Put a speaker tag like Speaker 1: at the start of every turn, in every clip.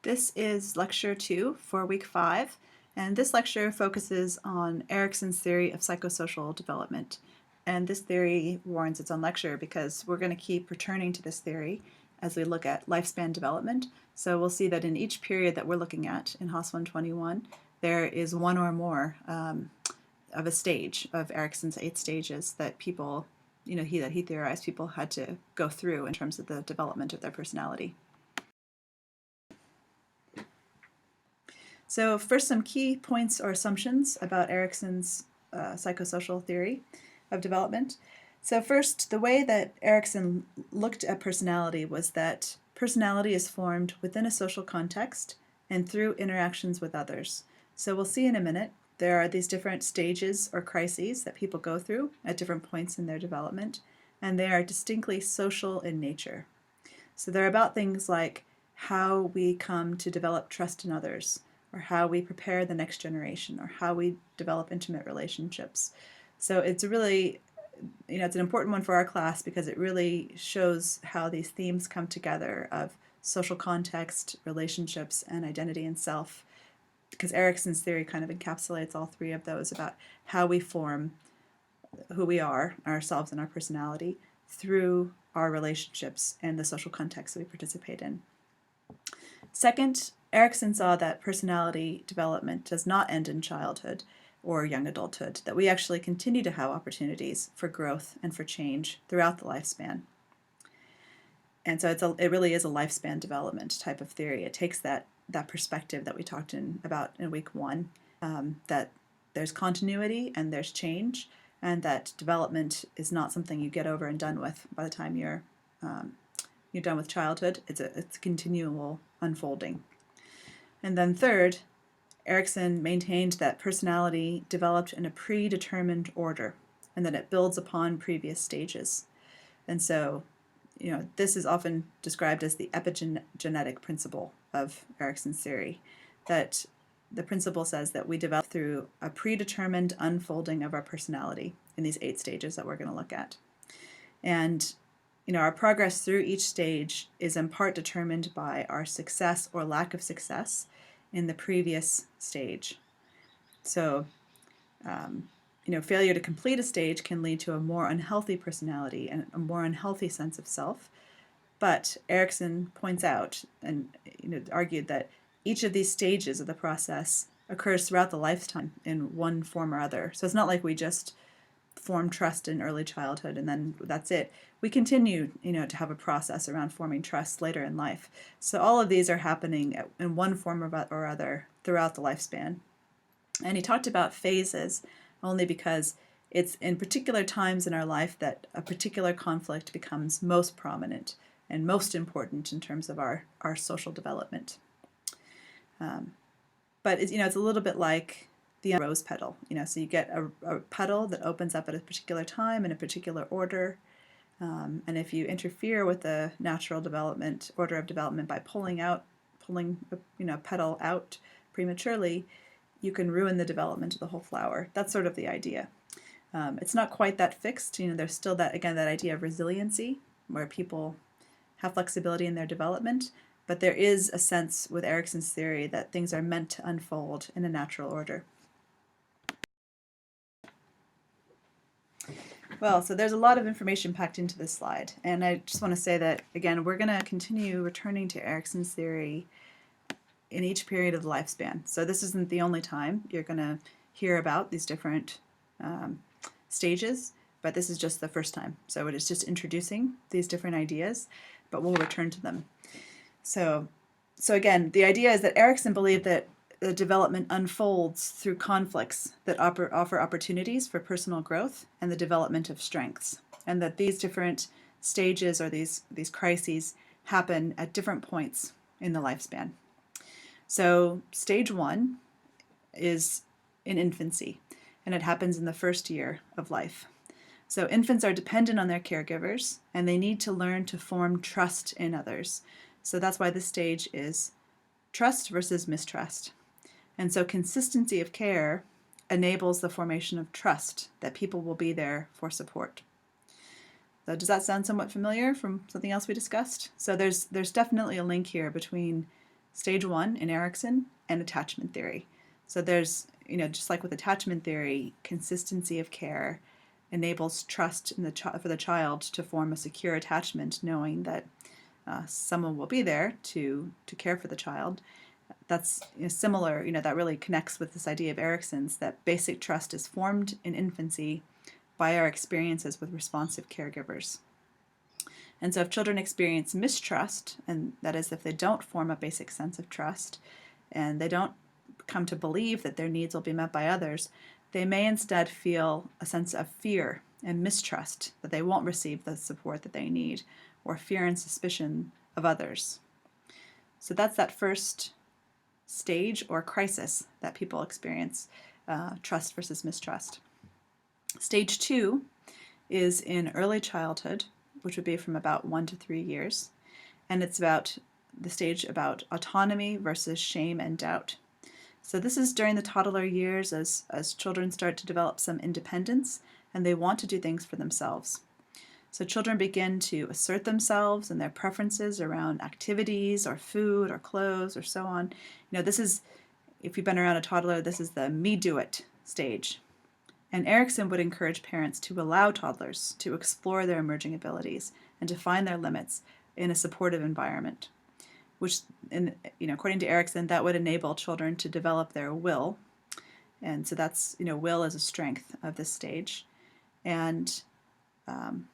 Speaker 1: This is lecture 2 for week 5, and this lecture focuses on Erikson's theory of psychosocial development. And this theory warrants its own lecture because we're going to keep returning to this theory as we look at lifespan development. So we'll see that in each period that we're looking at in HOS 121, there is one or more of a stage of Erikson's 8 stages that people, that he theorized people had to go through in terms of the development of their personality. So first, some key points or assumptions about Erikson's psychosocial theory of development. So first, the way that Erikson looked at personality was that personality is formed within a social context and through interactions with others. So we'll see in a minute, there are these different stages or crises that people go through at different points in their development, and they are distinctly social in nature. So they're about things like how we come to develop trust in others, or how we prepare the next generation, or how we develop intimate relationships. So it's really, it's an important one for our class because it really shows how these themes come together of social context, relationships, and identity and self, because Erikson's theory kind of encapsulates all three of those about how we form who we are, ourselves and our personality, through our relationships and the social context that we participate in. Second, Erikson saw that personality development does not end in childhood or young adulthood, that we actually continue to have opportunities for growth and for change throughout the lifespan. And so it really is a lifespan development type of theory. It takes that perspective that we talked about in week 1, that there's continuity and there's change, and that development is not something you get over and done with by the time you're done with childhood. It's a continual unfolding. And then third, Erikson maintained that personality developed in a predetermined order and that it builds upon previous stages. And so, this is often described as the epigenetic principle of Erikson's theory, that the principle says that we develop through a predetermined unfolding of our personality in these 8 stages that we're going to look at. And our progress through each stage is in part determined by our success or lack of success in the previous stage. So, failure to complete a stage can lead to a more unhealthy personality and a more unhealthy sense of self. But Erikson points out and argued that each of these stages of the process occurs throughout the lifetime in one form or other. So it's not like we just form trust in early childhood and then that's it. We continue, to have a process around forming trust later in life. So all of these are happening in one form or other throughout the lifespan. And he talked about phases only because it's in particular times in our life that a particular conflict becomes most prominent and most important in terms of our social development. But it's a little bit like the rose petal, so you get a petal that opens up at a particular time in a particular order, and if you interfere with the natural order of development by pulling a petal out prematurely, you can ruin the development of the whole flower. That's sort of the idea. It's not quite that fixed. There's still that idea of resiliency, where people have flexibility in their development, but there is a sense with Erikson's theory that things are meant to unfold in a natural order. Well, so there's a lot of information packed into this slide, and I just want to say that, again, we're going to continue returning to Erikson's theory in each period of the lifespan. So this isn't the only time you're going to hear about these different stages, but this is just the first time. So it is just introducing these different ideas, but we'll return to them. So again, the idea is that Erikson believed that the development unfolds through conflicts that offer opportunities for personal growth and the development of strengths, and that these different stages or these crises happen at different points in the lifespan. So stage 1 is in infancy, and it happens in the first year of life. So infants are dependent on their caregivers, and they need to learn to form trust in others. So that's why this stage is trust versus mistrust. And so consistency of care enables the formation of trust that people will be there for support. So does that sound somewhat familiar from something else we discussed? So there's definitely a link here between Stage 1 in Erikson, and attachment theory. So there's, just like with attachment theory, consistency of care enables trust in for the child to form a secure attachment, knowing that someone will be there to care for the child. That's similar, that really connects with this idea of Erikson's, that basic trust is formed in infancy by our experiences with responsive caregivers. And so if children experience mistrust, and that is if they don't form a basic sense of trust, and they don't come to believe that their needs will be met by others, they may instead feel a sense of fear and mistrust that they won't receive the support that they need, or fear and suspicion of others. So that's that first stage or crisis that people experience, trust versus mistrust. Stage 2 is in early childhood, which would be from about 1 to 3 years, and it's about the stage about autonomy versus shame and doubt. So this is during the toddler years as children start to develop some independence and they want to do things for themselves. So children begin to assert themselves and their preferences around activities or food or clothes or so on. This is, if you've been around a toddler, this is the me do it stage. And Erikson would encourage parents to allow toddlers to explore their emerging abilities and to find their limits in a supportive environment, which, according to Erikson, that would enable children to develop their will. And so that's, will is a strength of this stage. And, and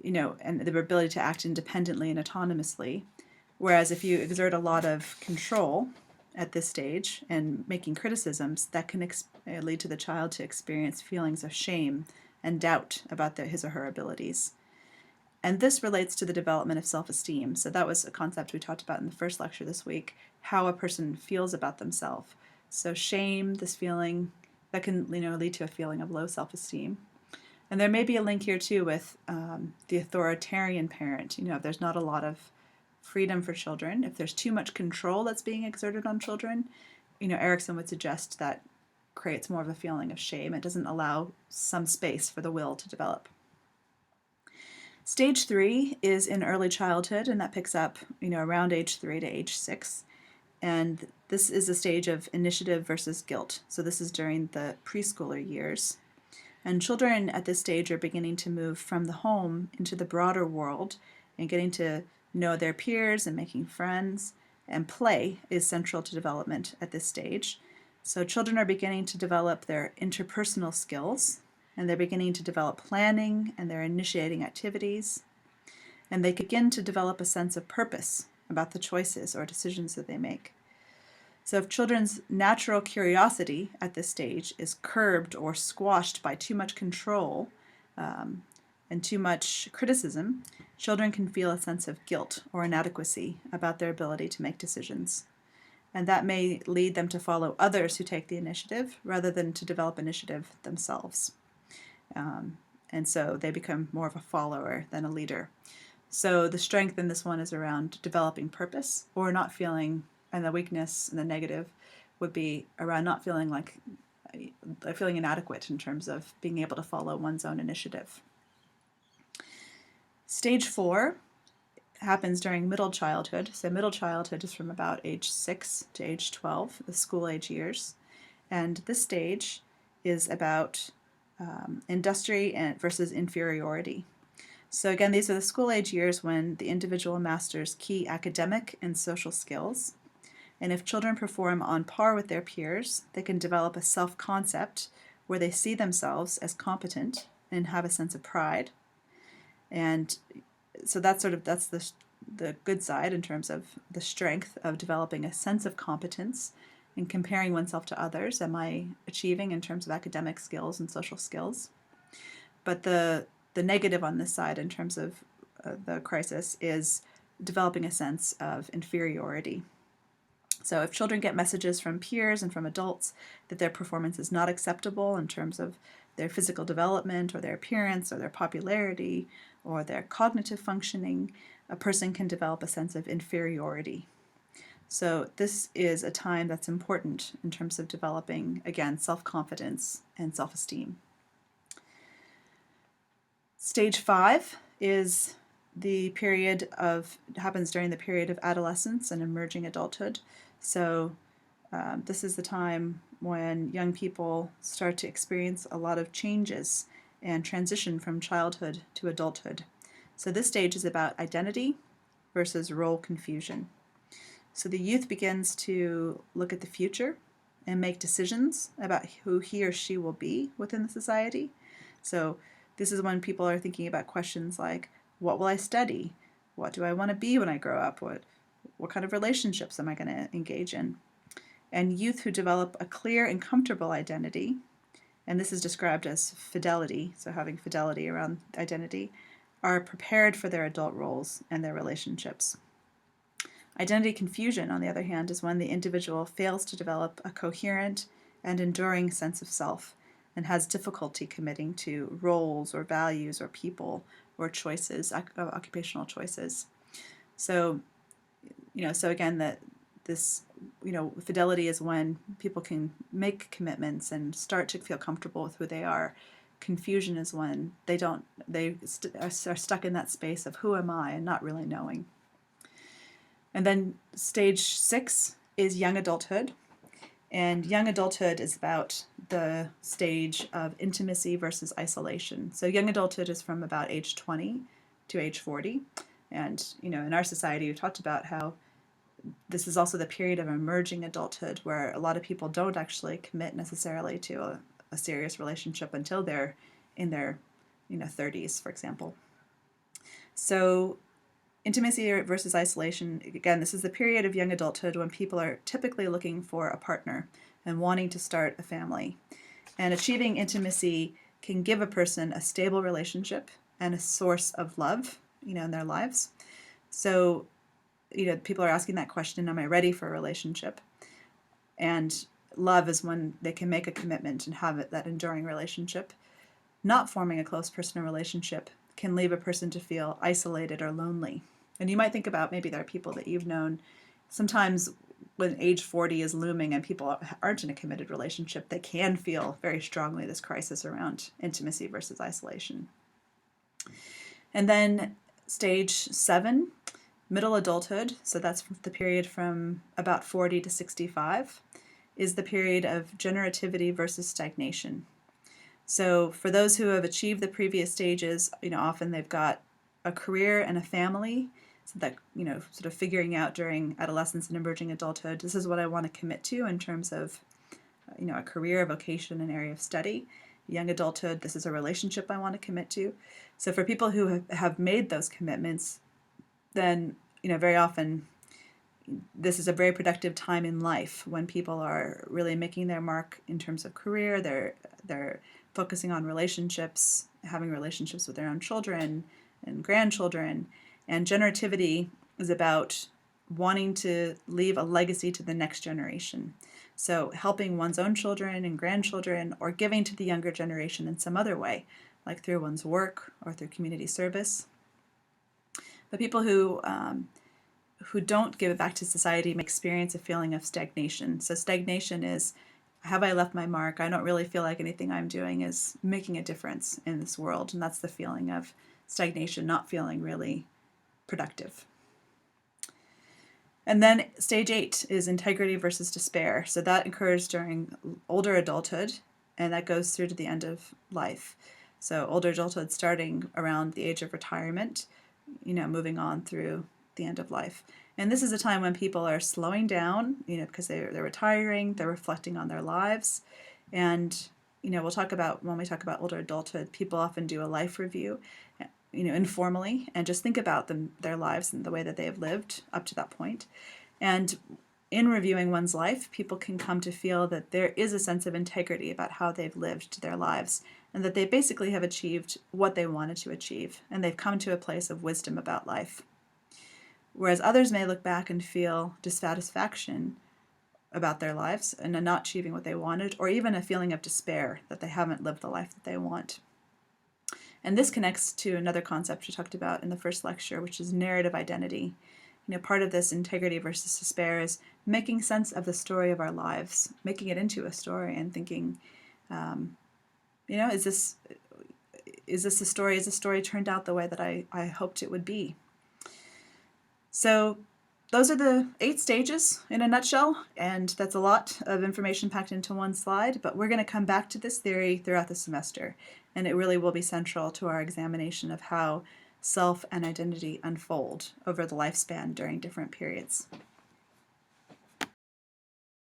Speaker 1: the ability to act independently and autonomously. Whereas if you exert a lot of control at this stage and making criticisms, that can lead to the child to experience feelings of shame and doubt about his or her abilities. And this relates to the development of self-esteem. So that was a concept we talked about in the first lecture this week, how a person feels about themselves. So shame, this feeling, that can lead to a feeling of low self-esteem. And there may be a link here too with the authoritarian parent. If there's not a lot of freedom for children, if there's too much control that's being exerted on children, Erikson would suggest that creates more of a feeling of shame. It doesn't allow some space for the will to develop. Stage 3 is in early childhood, and that picks up, around age 3 to age 6. And this is a stage of initiative versus guilt. So this is during the preschooler years. And children at this stage are beginning to move from the home into the broader world and getting to know their peers and making friends. And play is central to development at this stage. So children are beginning to develop their interpersonal skills, and they're beginning to develop planning, and they're initiating activities. And they begin to develop a sense of purpose about the choices or decisions that they make. So if children's natural curiosity at this stage is curbed or squashed by too much control and too much criticism, children can feel a sense of guilt or inadequacy about their ability to make decisions. And that may lead them to follow others who take the initiative rather than to develop initiative themselves. And so they become more of a follower than a leader. So the strength in this one is around developing purpose, or not feeling, and the weakness and the negative would be around not feeling feeling inadequate in terms of being able to follow one's own initiative. Stage 4 happens during middle childhood. So middle childhood is from about age 6 to age 12, the school age years. And this stage is about industry versus inferiority. So again, these are the school age years when the individual masters key academic and social skills. And if children perform on par with their peers, they can develop a self-concept where they see themselves as competent and have a sense of pride. And so that's the good side in terms of the strength of developing a sense of competence and comparing oneself to others. Am I achieving in terms of academic skills and social skills? But the negative on this side in terms of the crisis is developing a sense of inferiority. So if children get messages from peers and from adults that their performance is not acceptable in terms of their physical development or their appearance or their popularity or their cognitive functioning, a person can develop a sense of inferiority. So this is a time that's important in terms of developing, again, self-confidence and self-esteem. Stage 5 is the period of happens during the period of adolescence and emerging adulthood. So this is the time when young people start to experience a lot of changes and transition from childhood to adulthood. So this stage is about identity versus role confusion. So the youth begins to look at the future and make decisions about who he or she will be within the society. So this is when people are thinking about questions like, what will I study? What do I want to be when I grow up? What kind of relationships am I going to engage in? And youth who develop a clear and comfortable identity, and this is described as fidelity, so having fidelity around identity, are prepared for their adult roles and their relationships. Identity confusion, on the other hand, is when the individual fails to develop a coherent and enduring sense of self and has difficulty committing to roles or values or people or choices, occupational choices. So, so again, this fidelity is when people can make commitments and start to feel comfortable with who they are. Confusion is when they are stuck in that space of who am I and not really knowing. And then stage 6 is young adulthood. And young adulthood is about the stage of intimacy versus isolation. So young adulthood is from about age 20 to age 40. And, in our society, we've talked about how this is also the period of emerging adulthood where a lot of people don't actually commit necessarily to a serious relationship until they're in their 30s, for example. So intimacy versus isolation, again, this is the period of young adulthood when people are typically looking for a partner and wanting to start a family. And achieving intimacy can give a person a stable relationship and a source of love, in their lives. So, people are asking that question, am I ready for a relationship? And love is when they can make a commitment and have that enduring relationship. Not forming a close personal relationship can leave a person to feel isolated or lonely. And you might think about, maybe there are people that you've known, sometimes when age 40 is looming and people aren't in a committed relationship, they can feel very strongly this crisis around intimacy versus isolation. And then stage 7, middle adulthood, so that's the period from about 40 to 65, is the period of generativity versus stagnation. So for those who have achieved the previous stages, often they've got a career and a family, so that, sort of figuring out during adolescence and emerging adulthood, this is what I want to commit to in terms of, a career, a vocation, an area of study. Young adulthood, this is a relationship I want to commit to. So for people who have made those commitments, then, very often this is a very productive time in life when people are really making their mark in terms of career. They're focusing on relationships, having relationships with their own children and grandchildren. And generativity is about wanting to leave a legacy to the next generation. So helping one's own children and grandchildren, or giving to the younger generation in some other way, like through one's work or through community service. But people who don't give it back to society may experience a feeling of stagnation. So stagnation is, have I left my mark? I don't really feel like anything I'm doing is making a difference in this world. And that's the feeling of stagnation, not feeling really productive. And then stage 8 is integrity versus despair. So that occurs during older adulthood, and that goes through to the end of life. So older adulthood starting around the age of retirement, moving on through the end of life. And this is a time when people are slowing down, because they're retiring, they're reflecting on their lives. And, we'll talk about, when we talk about older adulthood, people often do a life review, informally, and just think about their lives and the way that they have lived up to that point. And in reviewing one's life, people can come to feel that there is a sense of integrity about how they've lived their lives, and that they basically have achieved what they wanted to achieve, and they've come to a place of wisdom about life. Whereas others may look back and feel dissatisfaction about their lives and not achieving what they wanted, or even a feeling of despair that they haven't lived the life that they want. And this connects to another concept we talked about in the first lecture, which is narrative identity. Part of this integrity versus despair is making sense of the story of our lives, making it into a story and thinking, is is this a story? Has the story turned out the way that I hoped it would be? So those are the 8 stages in a nutshell, and that's a lot of information packed into one slide, but we're going to come back to this theory throughout the semester, and it really will be central to our examination of how self and identity unfold over the lifespan during different periods.